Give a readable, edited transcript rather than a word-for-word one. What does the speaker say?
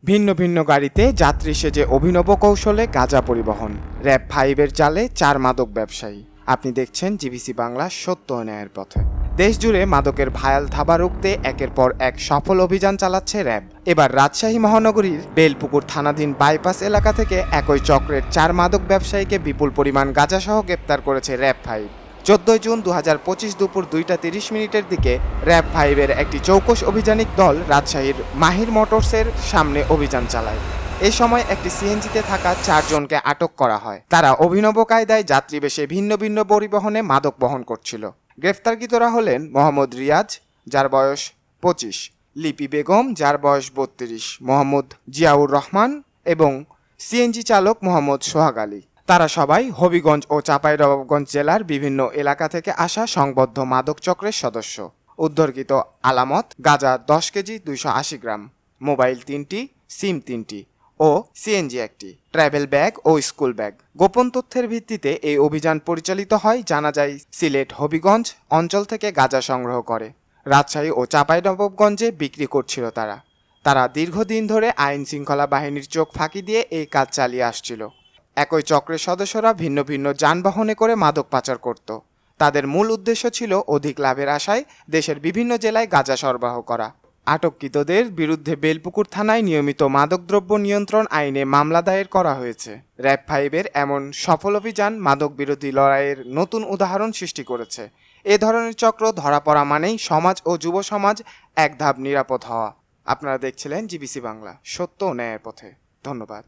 ভিন্ন ভিন্ন গাড়িতে যাত্রী সেজে অভিনব কৌশলে গাঁজা পরিবহন, র‍্যাব 5-এর জালে 4 মাদক ব্যবসায়ী। আপনি দেখছেন জিবিসি বাংলা সত্য ও ন্যায়ের পথে। দেশ জুড়ে মাদকের ভায়াল থাবা রুখতে একের পর এক সফল অভিযান চালাচ্ছে র‍্যাব। এবার রাজশাহী মহানগরীর বেলপুকুর থানাধীন বাইপাস এলাকা থেকে একই চক্রের 4 মাদক ব্যবসায়ীকে বিপুল পরিমাণ গাঁজাসহ গ্রেপ্তার করেছে র‍্যাব 5। 14 জুন 2025 দুপুর 2টা 30 মিনিটের দিকে র‍্যাব 5-এর একটি চৌকস অভিযানিক দল রাজশাহীর মাহির মোটরসের সামনে অভিযান চালায়। এ সময় একটি সিএনজিতে থাকা 4 জনকে আটক করা হয়। তারা অভিনব কায়দায় যাত্রীবেশে ভিন্ন ভিন্ন পরিবহনে মাদক বহন করছিল। গ্রেফতারকৃতরা হলেন মোহাম্মদ রিয়াজ, যার বয়স 25, লিপি বেগম, যার বয়স 32, মোহাম্মদ জিয়াউর রহমান এবং সিএনজি চালক মোহাম্মদ সোহাগ আলী। তারা সবাই হবিগঞ্জ ও চাঁপাইনবাবগঞ্জ জেলার বিভিন্ন এলাকা থেকে আসা সংবদ্ধ মাদক চক্রের সদস্য। উদ্ধারকৃত আলামত: গাঁজা 10 কেজি 280 গ্রাম, মোবাইল 3টি, সিম 3টি ও সিএনজি 1টি, ট্রাভেল ব্যাগ ও স্কুল ব্যাগ। গোপন তথ্যের ভিত্তিতে এই অভিযান পরিচালিত হয়। জানা যায়, সিলেট হবিগঞ্জ অঞ্চল থেকে গাঁজা সংগ্রহ করে রাজশাহী ও চাঁপাইনবাবগঞ্জে বিক্রি করছিল তারা দীর্ঘদিন ধরে আইন শৃঙ্খলা বাহিনীর চোখ ফাঁকি দিয়ে এই কাজ চালিয়ে আসছিল। একই চক্রের সদস্যরা ভিন্ন ভিন্ন যানবাহনে করে মাদক পাচার করত। তাদের মূল উদ্দেশ্য ছিল অধিক লাভের আশায় দেশের বিভিন্ন জেলায় গাঁজা সরবরাহ করা। আটককৃতদের বিরুদ্ধে বেলপুকুর থানায় নিয়মিত মাদকদ্রব্য নিয়ন্ত্রণ আইনে মামলা দায়ের করা হয়েছে। র‍্যাব 5-এর এমন সফল অভিযান মাদক বিরোধী লড়াইয়ের নতুন উদাহরণ সৃষ্টি করেছে। এ ধরনের চক্র ধরা পড়া মানেই সমাজ ও যুব সমাজ এক ধাপ নিরাপদ হওয়া। আপনারা দেখছিলেন জিবিসি বাংলা সত্য ও ন্যায়ের পথে। ধন্যবাদ।